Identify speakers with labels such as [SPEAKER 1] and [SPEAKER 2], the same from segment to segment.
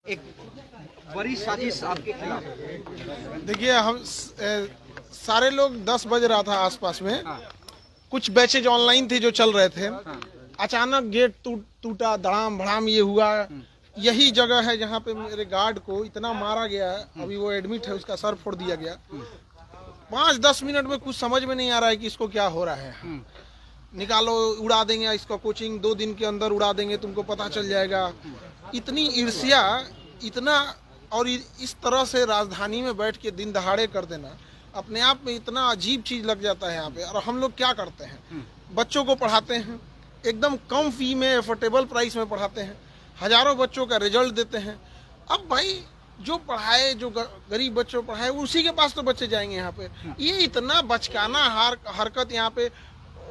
[SPEAKER 1] एक बड़ी साजिश आपके खिलाफ।
[SPEAKER 2] देखिए हम सारे लोग 10 बज रहा था आसपास में।
[SPEAKER 1] हाँ।
[SPEAKER 2] कुछ बैचेज ऑनलाइन थे जो चल रहे थे।
[SPEAKER 1] हाँ।
[SPEAKER 2] अचानक गेट टूटा, धड़ाम भड़ाम ये हुआ। यही जगह है जहाँ पे मेरे गार्ड को इतना मारा गया है। अभी वो एडमिट है, उसका सर फोड़ दिया गया। 5-10 मिनट में कुछ समझ में नहीं आ रहा है कि इसको क्या हो रहा है। निकालो, उड़ा देंगे इसको, कोचिंग 2 दिन के अंदर उड़ा देंगे, तुमको पता चल जाएगा। इतनी ईर्ष्या, इतना, और इस तरह से राजधानी में बैठ के दिन दहाड़े कर देना अपने आप में इतना अजीब चीज लग जाता है यहाँ पे। और हम लोग क्या करते हैं, बच्चों को पढ़ाते हैं, एकदम कम फी में, अफोर्डेबल प्राइस में पढ़ाते हैं, हजारों बच्चों का रिजल्ट देते हैं। अब भाई जो पढ़ाए, जो गरीब बच्चों पढ़ाए, उसी के पास तो बच्चे जाएंगे यहाँ पे। ये इतना बचकाना हरकत यहाँ पे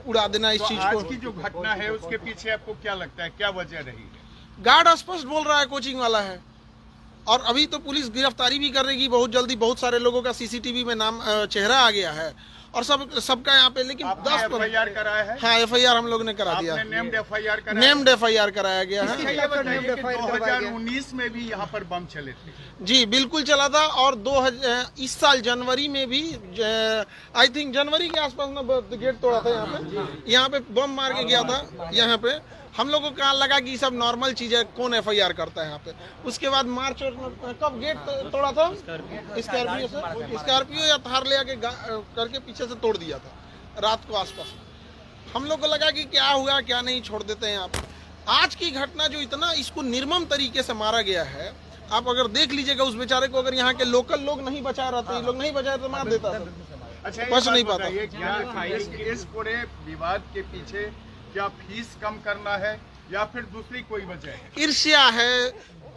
[SPEAKER 2] उड़ा देना इस चीज को।
[SPEAKER 3] आज की जो घटना है उसके पीछे आपको क्या लगता है, क्या वजह रही है?
[SPEAKER 2] गार्ड स्पष्ट बोल रहा है कोचिंग वाला है, और अभी तो पुलिस गिरफ्तारी भी करेगी बहुत जल्दी। बहुत सारे लोगों का सीसीटीवी में नाम, चेहरा आ गया है और सबका यहाँ पे। लेकिन 10
[SPEAKER 3] FIR कराया है?
[SPEAKER 2] हाँ, FIR हम लोग ने करा दिया।
[SPEAKER 3] नेम्ड FIR
[SPEAKER 2] कराया गया है।
[SPEAKER 3] 2019 में भी यहाँ पर बम चले थे।
[SPEAKER 2] जी बिल्कुल चला था। और इस साल जनवरी में भी, आई थिंक जनवरी के आसपास ना गेट तोड़ा था यहाँ पे बम मार के गया था यहाँ पे। हम लोगों को कहाँ लगा कि सब नॉर्मल चीज है, कौन FIR करता है यहाँ पे। उसके बाद मार्च में कब गेट तोड़ा था? स्कॉर्पियो या थार ले आके करके पीछे से तोड़ दिया था रात को आसपास। हम लोग को लगा कि क्या हुआ क्या नहीं, छोड़ देते हैं यहाँ पे। आज की घटना जो इतना इसको निर्मम तरीके से मारा गया है, आप अगर देख लीजिएगा उस बेचारे को, अगर यहाँ के लोकल लोग नहीं बचा रहते, ये लोग नहीं बचाए तो मार देता था।
[SPEAKER 3] अच्छा,
[SPEAKER 2] बच नहीं पाता।
[SPEAKER 3] इस पूरे विवाद के पीछे क्या फीस कम करना है या फिर दूसरी कोई वजह है?
[SPEAKER 2] ईर्ष्या है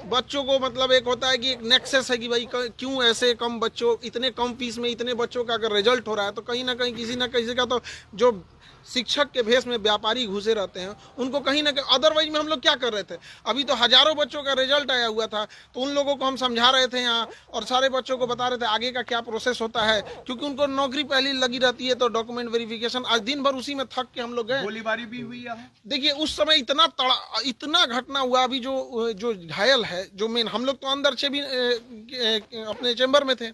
[SPEAKER 2] बच्चों को। मतलब एक होता है कि एक नेक्सस है कि भाई क्यों ऐसे कम बच्चों, इतने कम फीस में इतने बच्चों का अगर रिजल्ट हो रहा है तो कहीं ना कहीं किसी ना किसी का तो, जो शिक्षक के भेष में व्यापारी घुसे रहते हैं उनको कहीं ना कहीं। अदरवाइज में हम लोग क्या कर रहे थे, अभी तो हजारों बच्चों का रिजल्ट आया हुआ था, तो उन लोगों को हम समझा रहे थे यहाँ, और सारे बच्चों को बता रहे थे आगे का क्या प्रोसेस होता है, क्योंकि उनको नौकरी पहले लगी रहती है तो डॉक्यूमेंट वेरिफिकेशन। आज दिन भर उसी में थक के हम लोग गए।
[SPEAKER 3] गोलीबारी भी हुई है।
[SPEAKER 2] देखिए उस समय इतना घटना हुआ। अभी जो घायल है, जो मेन, हम लोग तो अंदर से भी अपने चेंबर में थे,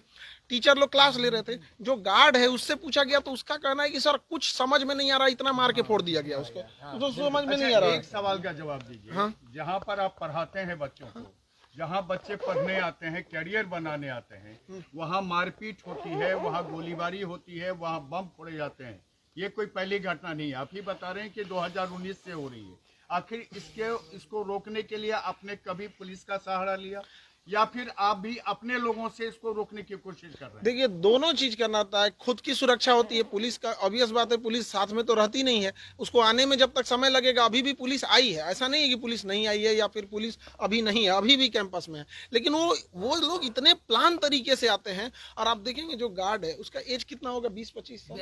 [SPEAKER 2] टीचर लोग क्लास ले रहे थे। जो गार्ड है उससे पूछा गया तो उसका कहना है कि सर कुछ समझ में नहीं आ रहा, इतना मार के फोड़ दिया गया उसको, तो समझ में नहीं आ रहा।
[SPEAKER 3] एक सवाल का जवाब दीजिए।
[SPEAKER 2] हाँ?
[SPEAKER 3] जहाँ पर आप पढ़ाते हैं बच्चों को, जहाँ बच्चे पढ़ने आते हैं, कैरियर बनाने आते हैं, वहाँ मारपीट होती है, वहाँ गोलीबारी होती है, वहाँ बम फोड़े जाते हैं। ये कोई पहली घटना नहीं है। आप ही बता रहे हैं कि 2019 से हो रही है। आखिर इसको रोकने के लिए आपने कभी पुलिस का सहारा लिया या फिर आप भी अपने लोगों से इसको रोकने की कोशिश कर रहे हैं?
[SPEAKER 2] देखिए दोनों चीज करना होता है। खुद की सुरक्षा होती है, पुलिस का ऑब्वियस बात है, पुलिस साथ में तो रहती नहीं है, उसको आने में जब तक समय लगेगा। अभी भी पुलिस आई है, ऐसा नहीं है कि पुलिस नहीं आई है या फिर पुलिस अभी नहीं है, अभी भी कैंपस में है। लेकिन वो लोग इतने प्लान तरीके से आते हैं। और आप देखेंगे जो गार्ड है उसका एज कितना होगा, 20-25 साल,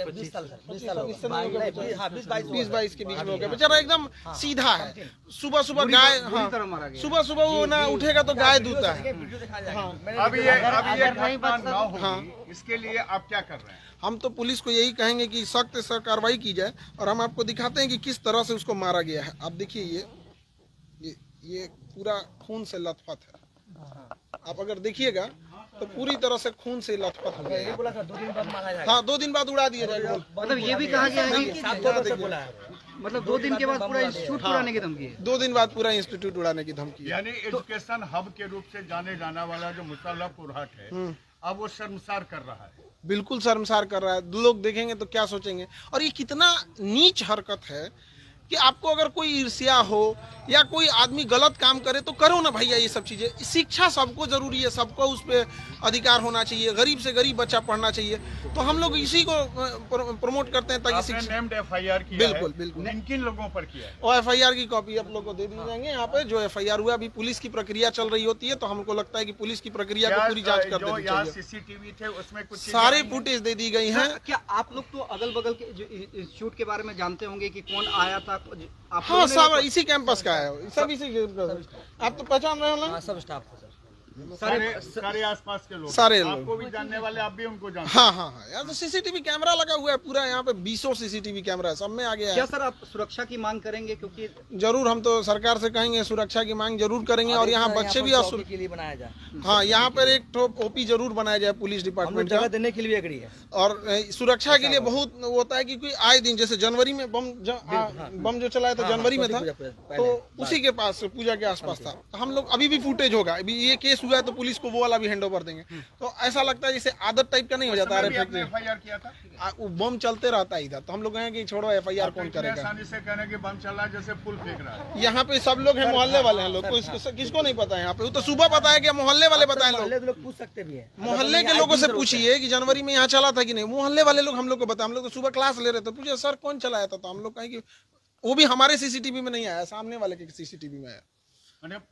[SPEAKER 2] 20 22 के बीच में होगा। बेचारा एकदम सीधा है। सुबह सुबह गाय, सुबह सुबह वो ना उठेगा तो गाय दूता है।
[SPEAKER 3] अब ये घटना ना हो, इसके लिए आप क्या कर रहे हैं?
[SPEAKER 2] हम तो पुलिस को यही कहेंगे कि सख्त से कार्रवाई की जाए, और हम आपको दिखाते हैं कि किस तरह से उसको मारा गया है। आप देखिए ये पूरा खून से लथपथ है। आप अगर देखिएगा तो पूरी तरह से खून से लथपथ हो गया। हाँ, 2 दिन बाद उड़ा दिया जाएगा।
[SPEAKER 1] मतलब ये भी कहा गया है कि मतलब 2 दिन के बाद पूरा इंस्टीट्यूट उड़ाने की धमकी है।
[SPEAKER 2] 2 दिन बाद पूरा इंस्टीट्यूट उड़ाने की धमकी है।
[SPEAKER 3] यानी एजुकेशन हब के रूप से जाने जाना वाला जो मुसल्लापुर हाट है, अब वो शर्मसार कर रहा है।
[SPEAKER 2] बिल्कुल शर्मसार कर रहा है। लोग देखेंगे तो क्या सोचेंगे। और ये कितना नीच हरकत है कि आपको अगर कोई ईर्ष्या हो या कोई आदमी गलत काम करे तो करो ना भैया। ये सब चीजें, शिक्षा सबको जरूरी है, सबको उस पर अधिकार होना चाहिए। गरीब से गरीब बच्चा पढ़ना चाहिए, तो हम लोग इसी को प्रमोट करते हैं ताकि शिक्षा।
[SPEAKER 3] नेम्ड FIR किया
[SPEAKER 2] बिल्कुल बिल्कुल।
[SPEAKER 3] किन लोगों पर किया है?
[SPEAKER 2] और FIR की कॉपी आप लोग को दे दी जाएंगे। यहाँ पे जो FIR हुआ, अभी पुलिस की प्रक्रिया चल रही होती है, तो हमको लगता है कि पुलिस की प्रक्रिया को पूरी जांच कर देनी चाहिए।
[SPEAKER 3] CCTV थे उसमें कुछ
[SPEAKER 2] सारे फुटेज दे दी गई हैं।
[SPEAKER 1] क्या आप लोग तो अगल बगल के जो इंस्टीट्यूट के बारे में जानते होंगे कि कौन आया था?
[SPEAKER 2] हाँ, सब इसी कैंपस का है, सब इसी कैंपस। आप तो पहचान रहे हो ना?
[SPEAKER 1] सब स्टाफ है सर।
[SPEAKER 3] सारे आसपास के लोग,
[SPEAKER 2] सारे लोग।
[SPEAKER 3] आपको भी जानने वाले, आप भी उनको जानते
[SPEAKER 2] हाँ हाँ हाँ, यहाँ तो सीसीटीवी कैमरा लगा हुआ है पूरा, यहाँ पे 20 सीसीटीवी कैमरा सब में आ गया
[SPEAKER 1] क्या
[SPEAKER 2] है।
[SPEAKER 1] सर आप सुरक्षा की मांग करेंगे, क्योंकि
[SPEAKER 2] जरूर हम तो सरकार से कहेंगे सुरक्षा की मांग जरूर करेंगे, और यहाँ बच्चे भी
[SPEAKER 4] के लिए बनाया जाए।
[SPEAKER 2] हाँ, यहाँ पर एक तो ओपी जरूर बनाया जाए पुलिस डिपार्टमेंट
[SPEAKER 4] जगह
[SPEAKER 2] का,
[SPEAKER 4] देने के लिए एग्री है।
[SPEAKER 2] और सुरक्षा के लिए बहुत होता है क्योंकि आए दिन जैसे जनवरी में बम जो चलाया था जनवरी में था, तो उसी के पास पूजा के आसपास था। तो हम लोग अभी भी फुटेज होगा, अभी ये केस हुआ है तो पुलिस को वो वाला भी हैंड ओवर देंगे। तो ऐसा लगता है जैसे आदत टाइप का नहीं हो जाता है,
[SPEAKER 3] FIR किया था,
[SPEAKER 2] वो बम चलते रहता है इधर, तो हम लोग कहें कि छोड़ो FIR कौन करेगा।
[SPEAKER 3] आसानी से कहने कि बम चला जैसे पुल फेंक रहा है।
[SPEAKER 2] यहाँ पे सब लोग हैं, मोहल्ले वाले हैं लोग, किसको नहीं पता है यहाँ पे, वो तो सुबह पता है कि मोहल्ले वाले बताए
[SPEAKER 4] लोग पूछ सकते भी है,
[SPEAKER 2] मोहल्ले के लोगों से पूछिए कि जनवरी में यहाँ चला था कि नहीं, मोहल्ले वाले लोग हम लोग को बताए। हम लोग तो सुबह क्लास ले रहे थे, पूछे सर कौन चलाया था, तो हम लोग कहें कि वो भी हमारे सीसीटीवी में नहीं आया, सामने वाले के सीसीटीवी में आया।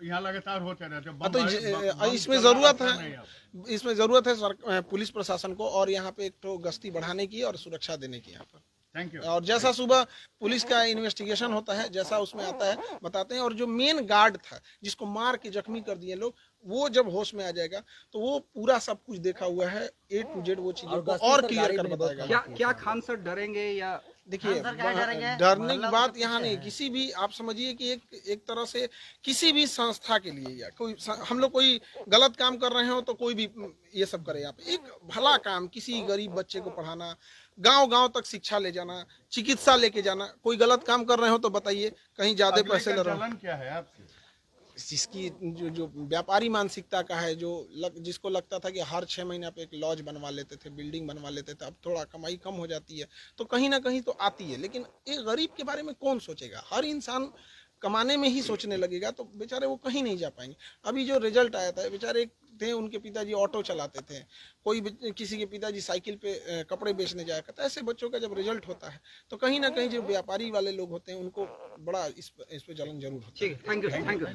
[SPEAKER 3] यहाँ लगातार होते रहते हैं।
[SPEAKER 2] तो इसमें जरूरत है, इसमें जरूरत है पुलिस प्रशासन को, और यहाँ पे एक तो गश्ती बढ़ाने की और सुरक्षा देने की यहाँ पर।
[SPEAKER 3] Thank you.
[SPEAKER 2] और जैसा सुबह पुलिस का इन्वेस्टिगेशन होता है, जैसा उसमें आता है बताते हैं। और जो मेन गार्ड था जिसको मार के जख्मी कर दिए लोग, वो जब होश में आ जाएगा तो वो पूरा सब कुछ देखा हुआ है, A to Z वो चीजों को और क्लियर कर बताएगा।
[SPEAKER 1] क्या खान सर डरेंगे या
[SPEAKER 2] देखिए, डरने की बात यहाँ नहीं, किसी भी आप समझिए कि एक तरह से किसी भी संस्था के लिए या कोई हम लोग कोई गलत काम कर रहे हो तो कोई भी ये सब करे। यहाँ पे एक भला काम, किसी गरीब बच्चे को पढ़ाना, गांव-गांव तक शिक्षा ले जाना, चिकित्सा लेके जाना, कोई गलत काम कर रहे हो तो बताइए, कहीं ज्यादा पैसे ले रहे हो।
[SPEAKER 3] क्या है आपसे?
[SPEAKER 2] जिसकी जो व्यापारी मानसिकता का है, जिसको लगता था कि हर 6 महीना पे एक लॉज बनवा लेते थे, बिल्डिंग बनवा लेते थे, अब थोड़ा कमाई कम हो जाती है तो कहीं ना कहीं तो आती है, लेकिन एक गरीब के बारे में कौन सोचेगा? हर इंसान कमाने में ही सोचने लगेगा, तो बेचारे वो कहीं नहीं जा पाएंगे। अभी जो रिजल्ट आया था, बेचारे थे, उनके पिताजी ऑटो चलाते थे, किसी के पिताजी साइकिल पे कपड़े बेचने जाया करता। ऐसे बच्चों का जब रिजल्ट होता है तो कहीं ना कहीं जो व्यापारी वाले लोग होते हैं उनको बड़ा इस पे जलन जरूर होता है।
[SPEAKER 1] ठीक है, थैंक यू।